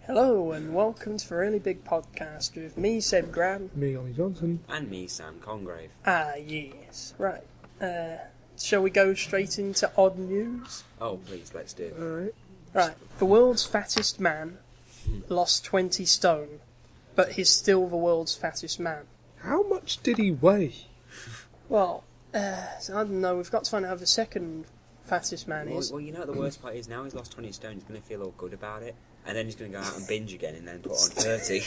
Hello and welcome to the Really Big Podcast with me, Seb Graham. Me, Ollie Johnson. And me, Sam Congrave. Ah, yes. Right. Shall we go straight into odd news? Oh, please, let's do it. Alright. Right. The world's fattest man lost 20 stone, but he's still the world's fattest man. How much did he weigh? Well, I don't know. We've got to find out who the second fattest man is. Well, you know what the worst part is? Now he's lost 20 stone, he's going to feel all good about it. And then he's going to go out and binge again and then put on 30.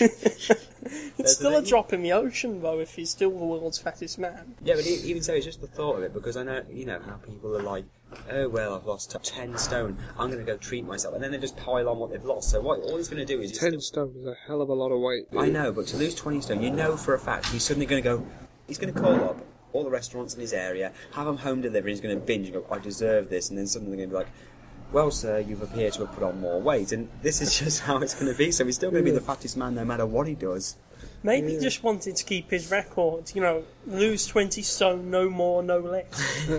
It's still a drop in the ocean, though, if he's still the world's fattest man. Yeah, but even so, it's just the thought of it, because I know, you know, how people are like, oh, well, I've lost 10 stone, I'm going to go treat myself. And then they just pile on what they've lost. So all he's going to do is... 10 stone is a hell of a lot of weight. I know, but to lose 20 stone, you know for a fact he's suddenly going to go... He's going to call up all the restaurants in his area, have them home delivered, he's going to binge and go, I deserve this. And then suddenly they're going to be like... Well, sir, you've appeared to have put on more weight, and this is just how it's going to be, so he's still going to be the fattest man no matter what he does. Maybe he just wanted to keep his record, lose 20 stone, no more, no less.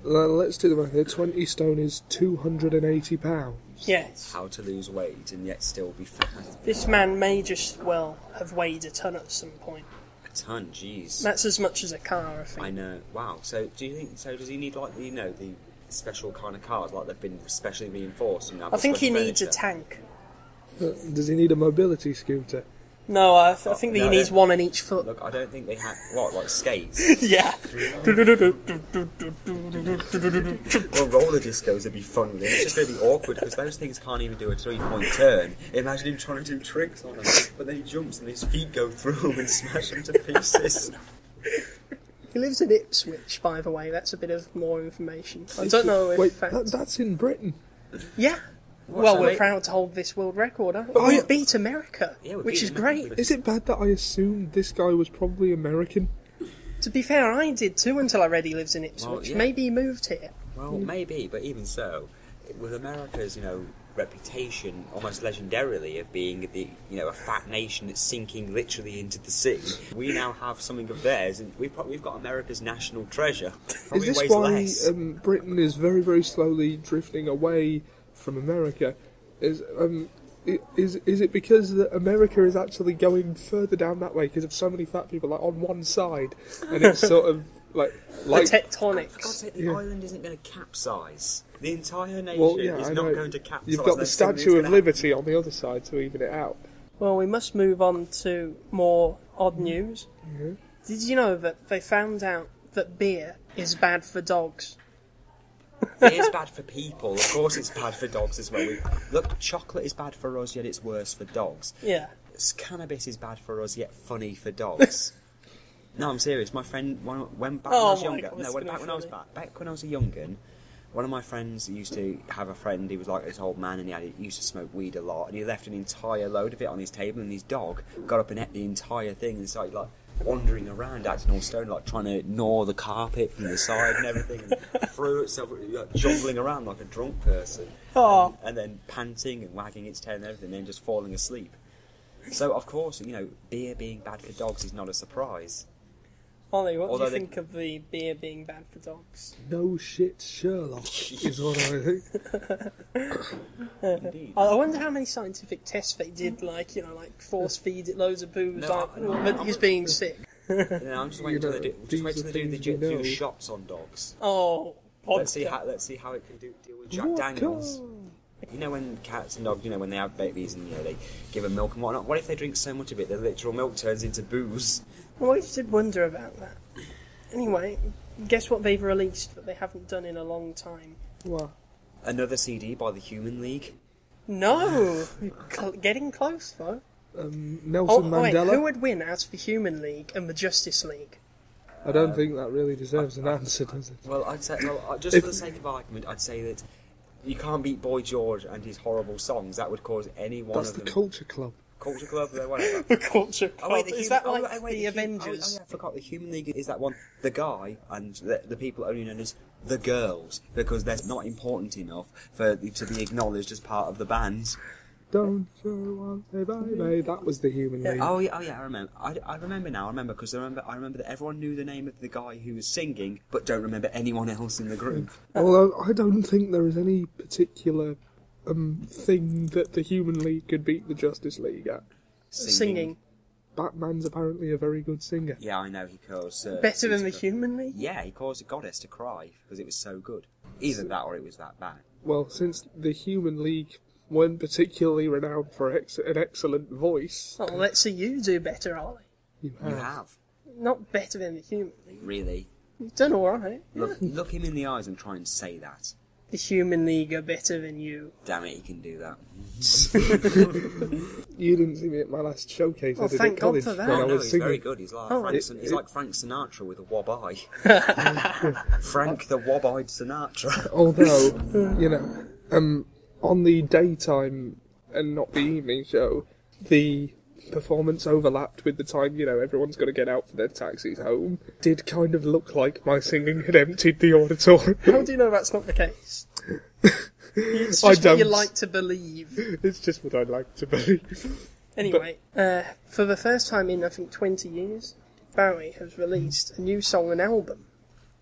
Let's do the math here. 20 stone is 280 pounds. Yes. How to lose weight and yet still be fat. This man may just, have weighed a ton at some point. A ton, jeez. That's as much as a car, I think. I know. Wow. So, does he need, the special kind of cars, like they've been specially reinforced? I think he needs a tank. Does he need a mobility scooter? No, I think that he needs one on each foot. Look, I don't think they have... What, like skates? Yeah. Well, roller discos would be fun with him. It's just going to be awkward, because those things can't even do a 3-point turn. Imagine him trying to do tricks on them, but then he jumps and his feet go through them and smash them to pieces. He lives in Ipswich, by the way. That's a bit of more information. I don't know if... Wait, that's in Britain? Yeah. Well, we're proud to hold this world record, aren't we? We beat America, which is great. Is it bad that I assumed this guy was probably American? To be fair, I did too until I read he lives in Ipswich. Well, yeah. Maybe he moved here. Well, maybe, but even so, with America's, reputation, almost legendarily, of being a fat nation that's sinking literally into the sea, we now have something of theirs, and we've got America's national treasure. Is this why Britain is very, very slowly drifting away from America? Is it because America is actually going further down that way because of so many fat people on one side, and it's sort of like the tectonics? For God's sake, the island isn't going to capsize. The entire nation is not going to capsize. You've got the Statue of Liberty on the other side to even it out. Well, we must move on to more odd news. Mm-hmm. Did you know that they found out that beer is bad for dogs? Beer's bad for people. Of course it's bad for dogs as well. Look, chocolate is bad for us, yet it's worse for dogs. Yeah. Cannabis is bad for us, yet funny for dogs. No, I'm serious. My friend, back when I was younger, back when I was a young'un, one of my friends used to have a friend. He was like this old man, and he used to smoke weed a lot. And he left an entire load of it on his table, and his dog got up and ate the entire thing and started wandering around, acting all stoned, trying to gnaw the carpet from the side and everything, and threw itself, jumbling around like a drunk person, and then panting and wagging its tail and everything, and then just falling asleep. So, of course, beer being bad for dogs is not a surprise. Ollie, what do you think of the beer being bad for dogs? No shit, Sherlock, is what I think. Indeed. I wonder how many scientific tests they did, force feed it loads of booze, but he's being sick. I'm just waiting till they do shots on dogs. Oh, let's see how it can deal with Jack Daniels. When cats and dogs, when they have babies and they give them milk and whatnot, what if they drink so much of it the literal milk turns into booze? Well, I did wonder about that. Anyway, guess what they've released that they haven't done in a long time? What? Another CD by the Human League? No! Getting close, though. Nelson Mandela? Wait, who would win out of the Human League and the Justice League? I don't think that really deserves an answer, does it? Well, I'd say, just for the sake of argument, I'd say that you can't beat Boy George and his horrible songs. That would cause any one of them... That's the Culture Club. Culture Club, whatever. The Culture Club. Is that the Avengers? I forgot. The Human League is that one. The guy and the people only known as the girls, because they're not important enough to be acknowledged as part of the band. Don't you want to buy me? That was the Human League. Oh yeah, I remember. I remember now. I remember that everyone knew the name of the guy who was singing, but don't remember anyone else in the group. Although I don't think there is any particular thing that the Human League could beat the Justice League at? Singing. Batman's apparently a very good singer. Yeah, I know, he caused... Better than the Human League? Yeah, he caused a goddess to cry because it was so good. Either that or it was that bad. Well, since the Human League weren't particularly renowned for an excellent voice... Oh, let's see you do better, Ollie. You have. Not better than the Human League. Really? You've done alright. Look him in the eyes and try and say that. The Human League are better than you. Damn it, he can do that. You didn't see me at my last showcase. Oh, I did thank at God college for that. when I Oh, no, was he's singing. very good. He's like, he's like Frank Sinatra with a wob eye. Frank the wob-eyed Sinatra. Although, you know, on the daytime and not the evening show, the performance overlapped with the time, you know, everyone's got to get out for their taxis home. Did kind of look like my singing had emptied the auditorium. How do you know that's not the case? It's just I what you don't. like to believe. It's just what I like to believe. Anyway, for the first time in, I think, 20 years, Bowie has released a new song and album.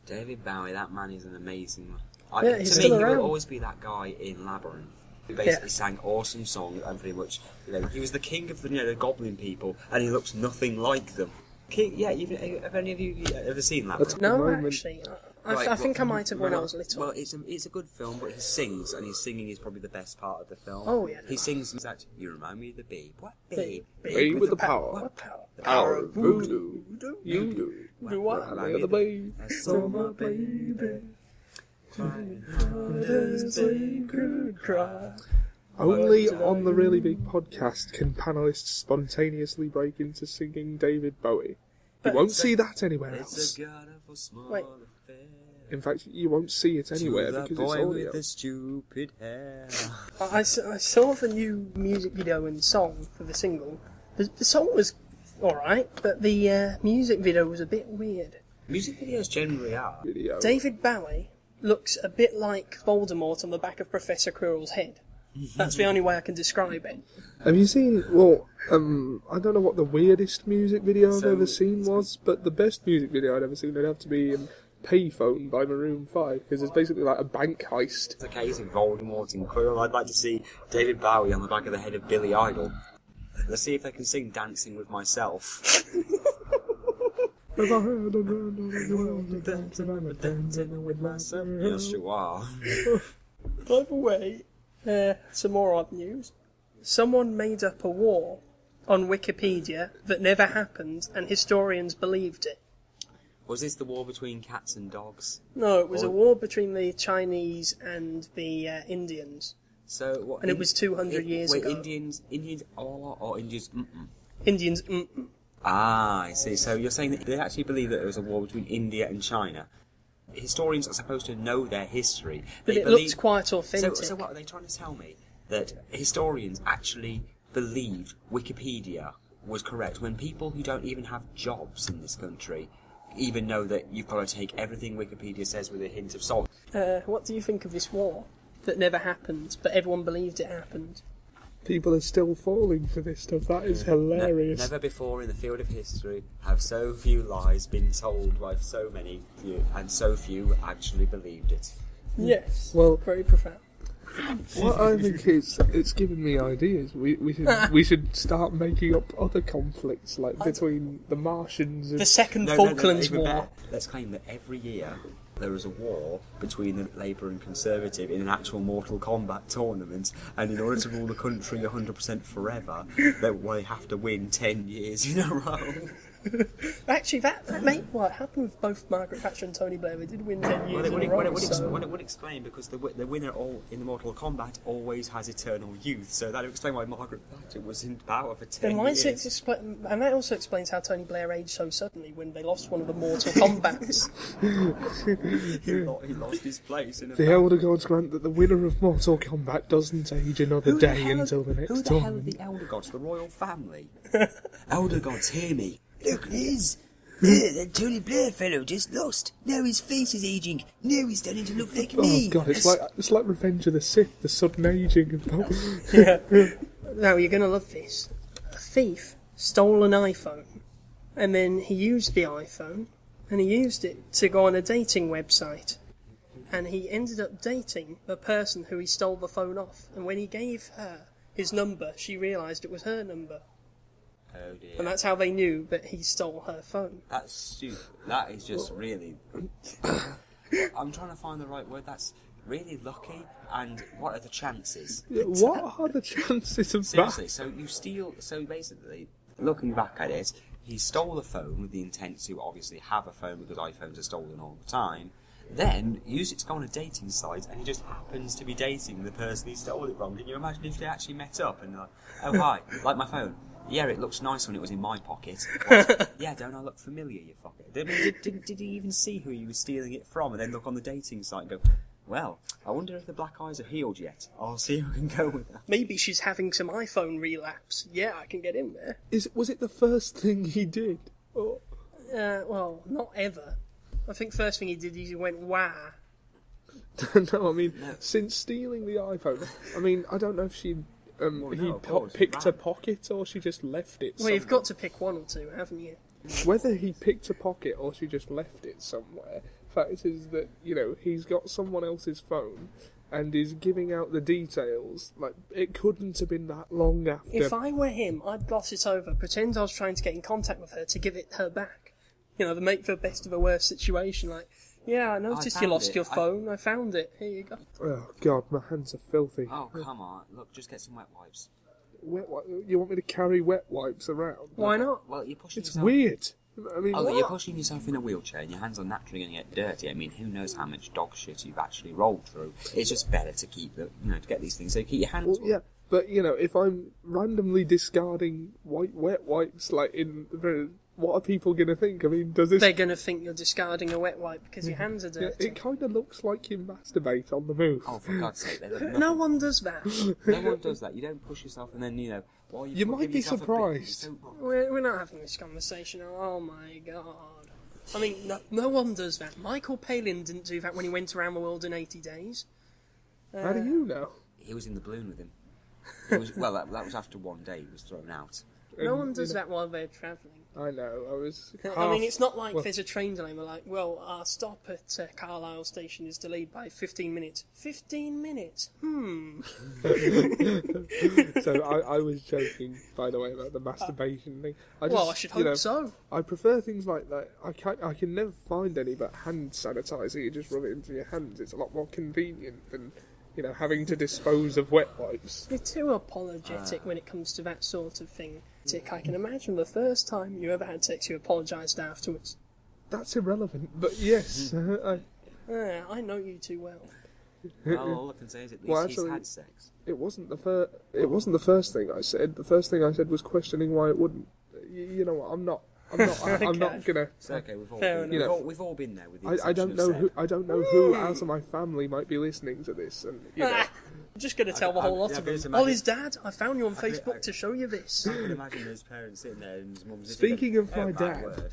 David Bowie, that man is an amazing Yeah, he's to still me, he around. will always be that guy in Labyrinth. Who basically sang awesome songs and pretty much, you know, he was the king of the, you know, the goblin people, and he looks nothing like them. Have any of you ever seen Labyrinth? No, moment. actually. I think I might have when I was little. Well, it's a good film, but he sings, and his singing is probably the best part of the film. Oh, yeah. He sings that, you remind me of the babe. What babe? Babe with the power. What power? The power of voodoo. You do. Do what? I the babe. I saw my baby. Cry. Only on the Really Big Podcast can panellists spontaneously break into singing David Bowie. You won't see that anywhere else. It's a god of a small Wait. affair. In fact, you won't see it anywhere To the because it's boy audio. with the stupid hair. I saw the new music video and song for the single. The song was alright, but the music video was a bit weird. Music videos generally are. Video. David Bowie looks a bit like Voldemort on the back of Professor Quirrell's head. That's the only way I can describe it. Have you seen, well, I don't know what the weirdest music video I've ever seen was, but the best music video I'd ever seen would have to be Payphone by Maroon 5, because it's basically like a bank heist. It's a case of Voldemort and Quirrell. I'd like to see David Bowie on the back of the head of Billy Idol. Let's see if they can sing Dancing with Myself. Dancing with myself. Yes, you are. By the way, some more odd news. Someone made up a war on Wikipedia that never happened, and historians believed it. Was this the war between cats and dogs? No, it was a war between the Chinese and the Indians. So what? And it was 200 years ago. Indians or Indians? Mm-mm. Indians, Ah, I see. So you're saying that they actually believe that there was a war between India and China. Historians are supposed to know their history. but it looked quite authentic. So what are they trying to tell me? That historians actually believed Wikipedia was correct when people who don't even have jobs in this country even know that you've got to take everything Wikipedia says with a hint of salt. What do you think of this war that never happened, but everyone believed it happened? People are still falling for this stuff. That is hilarious. Never before in the field of history have so few lies been told by so many, and so few actually believed it. Yes. Well, Very profound. what I think is, it's given me ideas. We should start making up other conflicts, like between the Martians and... The Second No, Falklands even War. better. Let's claim that every year there is a war between the Labour and Conservative in an actual Mortal Kombat tournament, and in order to rule the country 100% forever, they have to win 10 years in a row. Actually, that made what happened with both Margaret Thatcher and Tony Blair. They did win 10 years in a row. It would explain, because the winner in the Mortal Kombat always has eternal youth, so that would explain why Margaret Thatcher was in power for 10 Then why years. is it and that also explains how Tony Blair aged so suddenly when they lost one of the Mortal Kombats. He lost his place in a The Elder Gods grant that the winner of Mortal Kombat doesn't age another day until the next Who the hell are tournament. the Elder Gods? The royal family? Elder Gods, hear me. Look, Liz. That Tony Blair fellow just lost. Now his face is aging. Now he's starting to look like me. Oh god, it's like Revenge of the Sith, the sudden aging of Yeah. Now, you're going to love this. A thief stole an iPhone, and then he used the iPhone, and he used it to go on a dating website. and he ended up dating the person who he stole the phone off. And when he gave her his number, she realised it was her number. Oh dear. And that's how they knew that he stole her phone. That's stupid. That is just really... I'm trying to find the right word. That's really lucky. And what are the chances? Yeah, what are the chances of Seriously, that? so you steal... So basically, looking back at it, he stole the phone with the intent to obviously have a phone because iPhones are stolen all the time. Then use it to go on a dating site, and he just happens to be dating the person he stole it from. Can you imagine if they actually met up and like, oh hi, like my phone? Yeah, it looks nice when it was in my pocket. What? Yeah, don't I look familiar, you fucker? Did he even see who he was stealing it from, and then look on the dating site and go, well, I wonder if the black eyes are healed yet. I'll see if I can go with that. Maybe she's having some iPhone relapse. Yeah, I can get in there. Was it the first thing he did? Or... Well, not ever. I think first thing he did, he went, wah. No, I mean, since stealing the iPhone, I mean, I don't know if she... picked a pocket or she just left it Well, somewhere. you've got to pick one or two, haven't you? Whether he picked a pocket or she just left it somewhere, fact is that, you know, he's got someone else's phone and is giving out the details. Like, it couldn't have been that long after. If I were him, I'd gloss it over, pretend I was trying to get in contact with her to give it her back. You know, the make the best of a worse situation, like, yeah, I noticed you lost your phone, I found it, here you go. Oh, God, my hands are filthy. Oh, come on. Look, just get some wet wipes. You want me to carry wet wipes around? Why not? Well, you're pushing It's yourself... weird. I mean, Oh, you're pushing yourself in a wheelchair and your hands are naturally going to get dirty. I mean, who knows how much dog shit you've actually rolled through. It's just better to keep to get these things, so keep your hands well, yeah, but, you know, if I'm randomly discarding wet wipes, like, what are people going to think? I mean, does this... They're going to think you're discarding a wet wipe because your hands are Yeah, dirty. it kind of looks like you masturbate on the move. Oh, for God's sake. No one does that. No one does that. You don't push yourself and then, while You might be surprised. We're not having this conversation. Oh my God. I mean, no one does that. Michael Palin didn't do that when he went around the world in 80 days. How do you know? He was in the balloon with him. It was, well, that was after one day he was thrown out. No one does that while they're travelling. I know, I mean, it's not like there's a train delay. We're like, well, our stop at Carlisle station is delayed by 15 minutes. 15 minutes? So I was joking, by the way, about the masturbation thing. I should hope so. I prefer things like that. I can never find any but hand sanitizer. You just rub it into your hands. It's a lot more convenient than, having to dispose of wet wipes. You're too apologetic when it comes to that sort of thing. Dick, I can imagine the first time you ever had sex, you apologised afterwards. That's irrelevant, but yes. I know you too well. Well, all I can say is at least he's had sex. It wasn't the first thing I said. The first thing I said was questioning why it wouldn't. You know what? I'm not gonna. It's okay. We've all Fair been, enough. we've all been there with the I don't know exception of who. I don't know who out of my family might be listening to this, and I'm just going to tell the whole lot of them. Ollie's dad, I found you on Facebook to show you this. I can imagine those parents sitting there and his mum's Speaking of my dad.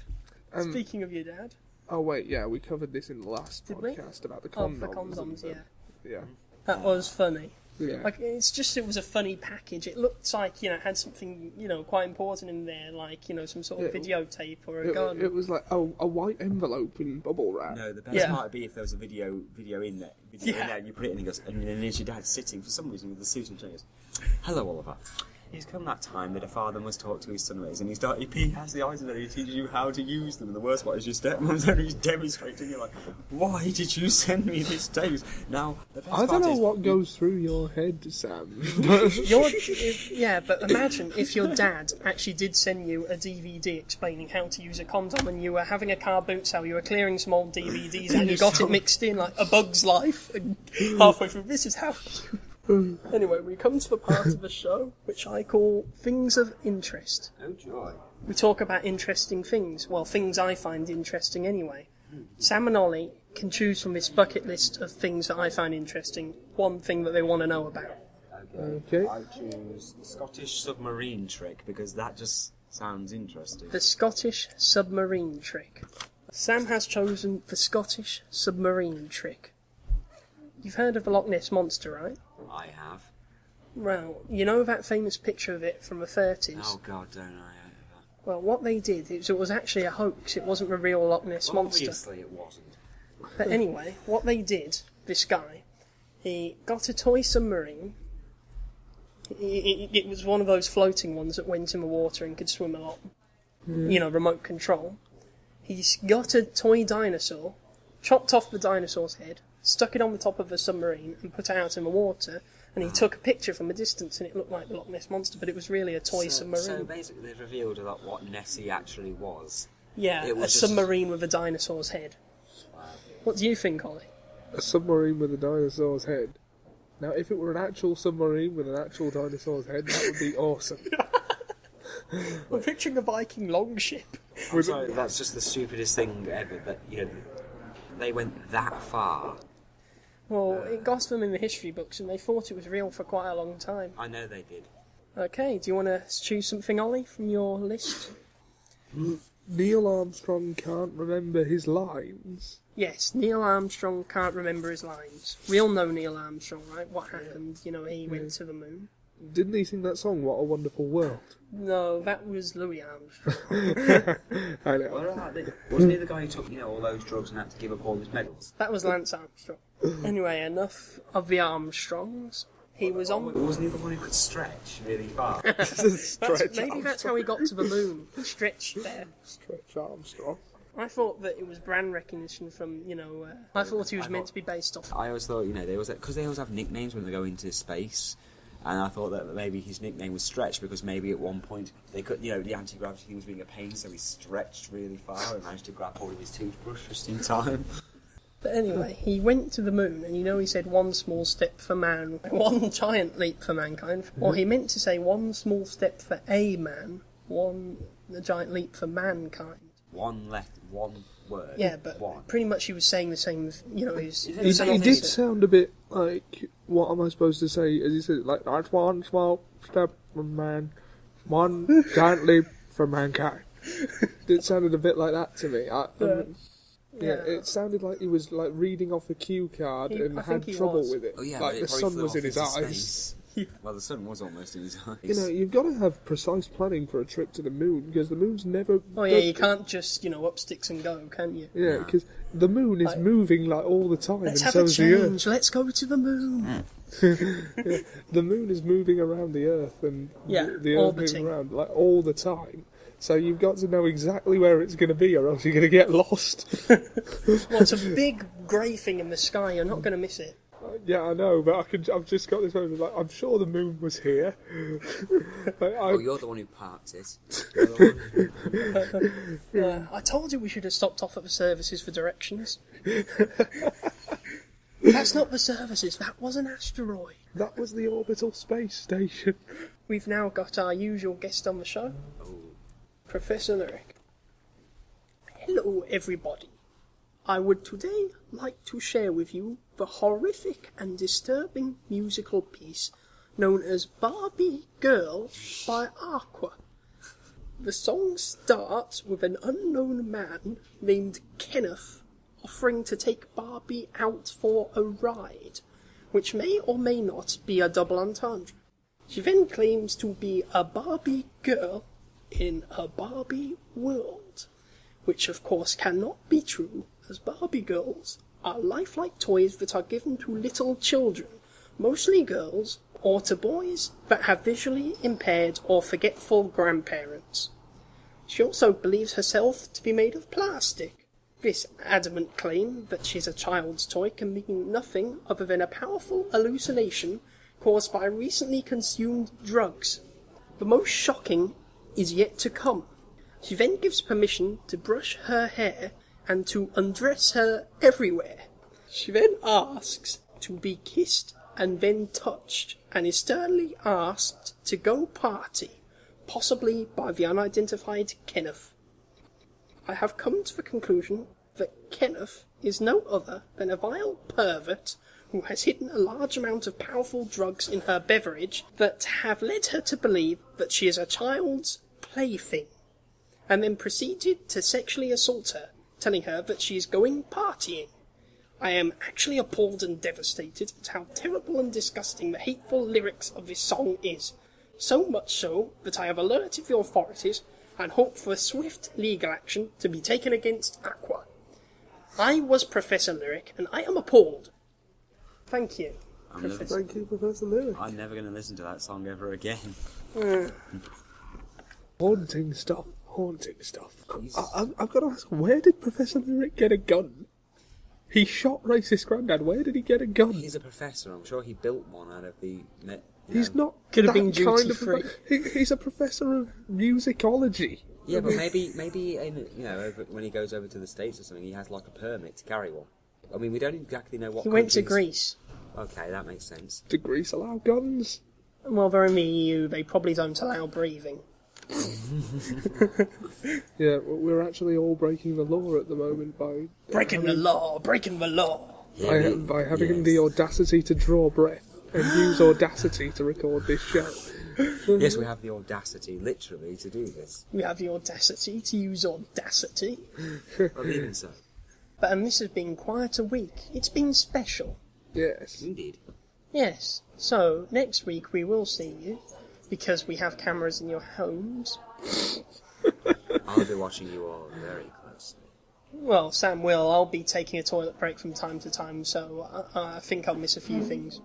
Speaking of your dad. Oh wait, yeah, we covered this in the last podcast about the condoms. Oh, the condoms, yeah. Yeah. That was funny. Yeah. Like, it was a funny package. It looked like, it had something, quite important in there, like, some sort of videotape or a gun. It was like a white envelope in bubble wrap. No, the best part would be if there was a video in there. In there, and you put it in and goes, and then there's your dad sitting for some reason with the suit and chair. Hello, Oliver. He's come that time that a father must talk to his son with, and he has the eyes and he teaches you how to use them, and the worst part is your stepmom's there, he's demonstrating. You're like, why did you send me this text? Now, the best I don't know is, what goes through your head, Sam. But imagine if your dad actually did send you a DVD explaining how to use a condom, and you were having a car boot sale, you were clearing some old DVDs, and you got it mixed in like A Bug's Life, and halfway through, this is how... Anyway, we come to the part of the show which I call Things of Interest. Oh joy. We talk about interesting things. Well, things I find interesting anyway. Sam and Ollie can choose from this bucket list of things that I find interesting one thing that they want to know about. Okay. I choose Scottish submarine trick because that just sounds interesting. The Scottish submarine trick. Sam has chosen the Scottish submarine trick. You've heard of the Loch Ness Monster, right? I have. Well, you know that famous picture of it from the 30s? Oh God, don't I? Well, what they did, it was actually a hoax. It wasn't the real Loch Ness Monster. Obviously it wasn't. But anyway, what they did this guy. He got a toy submarine. It was one of those floating ones that went in the water and could swim a lot. You know, remote control. He's got a toy dinosaur, chopped off the dinosaur's head, stuck it on the top of a submarine and put it out in the water, and he took a picture from a distance and it looked like the Loch Ness Monster, but it was really a toy submarine. So basically they've revealed what Nessie actually was. Yeah, a submarine with a dinosaur's head. Wow. What do you think, Ollie? A submarine with a dinosaur's head. Now, if it were an actual submarine with an actual dinosaur's head, that would be awesome. I'm picturing a Viking longship. I'm sorry, that's just the stupidest thing ever, that, you know, they went that far. Well, it got them in the history books, and they thought it was real for quite a long time. I know they did. Okay, do you want to choose something, Ollie, from your list? Neil Armstrong can't remember his lines. Yes, Neil Armstrong can't remember his lines. We all know Neil Armstrong, right? What happened? You know, he went to the moon. Didn't he sing that song, What a Wonderful World? No, that was Louis Armstrong. I know. Wasn't he the guy who took, you know, all those drugs and had to give up all his medals? That was Lance Armstrong. Anyway, enough of the Armstrongs. He was on... Wasn't he the one who could stretch really far? Maybe that's how he got to the moon. He stretched there. Stretch Armstrong. I thought that it was brand recognition from, you know... I thought he was meant to be based off... I always thought, you know, because they always have nicknames when they go into space. And I thought that maybe his nickname was Stretch because maybe at one point they could, you know, the anti-gravity thing was being a pain, so he stretched really far and managed to grab hold of his toothbrush just in time. But anyway, he went to the moon, and you know he said one small step for man, one giant leap for mankind. Or he meant to say one small step for a man, one giant leap for mankind. One word. Yeah, but pretty much he was saying the same, you know, he did sound a bit like, what am I supposed to say? As he said, like, that's one small step for man, one giant leap for mankind. It sounded a bit like that to me. Yeah, it sounded like he was like reading off a cue card and had trouble with it. Oh, yeah, like the sun was in his eyes. Well, the sun was almost in his eyes. You know, you've got to have precise planning for a trip to the moon, because the moon's never... Oh yeah, you can't just, you know, up sticks and go, can you? Yeah, because the moon is moving like all the time, Let's and have so a is the Earth. change, let's go to the moon. Yeah, the moon is moving around the Earth, and the Earth moving around like all the time. So you've got to know exactly where it's going to be, or else you're going to get lost. Well, it's a big grey thing in the sky, you're not going to miss it. Yeah, I know, but I've just got this moment, like, I'm sure the moon was here. You're the one who parked it. I told you we should have stopped off at the services for directions. That's not the services, that was an asteroid. That was the orbital space station. We've now got our usual guest on the show, Professor Lyric. Hello, everybody. I would today like to share with you the horrific and disturbing musical piece known as Barbie Girl by Aqua. The song starts with an unknown man named Kenneth offering to take Barbie out for a ride, which may or may not be a double entendre. She then claims to be a Barbie girl in a Barbie world, which of course cannot be true, as Barbie girls are lifelike toys that are given to little children, mostly girls, or to boys that have visually impaired or forgetful grandparents. She also believes herself to be made of plastic. This adamant claim that she's a child's toy can mean nothing other than a powerful hallucination caused by recently consumed drugs. The most shocking is yet to come. She then gives permission to brush her hair and to undress her everywhere. She then asks to be kissed and then touched, and is sternly asked to go party, possibly by the unidentified Kenneth. I have come to the conclusion that Kenneth is no other than a vile pervert who has hidden a large amount of powerful drugs in her beverage that have led her to believe that she is a child's plaything, and then proceeded to sexually assault her, telling her that she is going partying. I am actually appalled and devastated at how terrible and disgusting the hateful lyrics of this song is, so much so that I have alerted the authorities and hope for swift legal action to be taken against Aqua. I was Professor Lyric, and I am appalled. Thank you. Thank you, Professor Lyric. I'm never going to listen to that song ever again. Haunting stuff. I've got to ask, where did Professor Lyric get a gun? He shot racist granddad. Where did he get a gun? He's a professor. I'm sure he built one out of the... He's not. Could have that been kind duty of free. He's a professor of musicology. Yeah, but maybe in, when he goes over to the States or something, he has like a permit to carry one. I mean, we don't exactly know what. He went to countries- Greece. Okay, that makes sense. Do Greece allow guns? Well, they're in the EU. They probably don't allow breathing. Yeah, we're actually all breaking the law at the moment by Breaking the law. Yeah, by having the audacity to draw breath and use audacity to record this show. Yes, we have the audacity, literally, to do this. We have the audacity to use audacity. But even so. But this has been quite a week. It's been special. Yes. Indeed. Yes. So, next week we will see you, because we have cameras in your homes. I'll be watching you all very closely. Well, Sam will. I'll be taking a toilet break from time to time, so I think I'll miss a few things.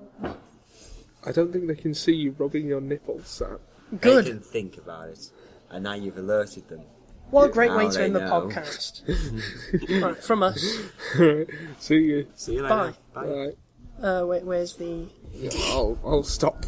I don't think they can see you rubbing your nipples, Sam. Good. They can think about it, and now you've alerted them. What a great Now way to they end the know. podcast. Right, from us. See you. See you later. Bye. Bye. Bye. Wait, where's the... I'll stop.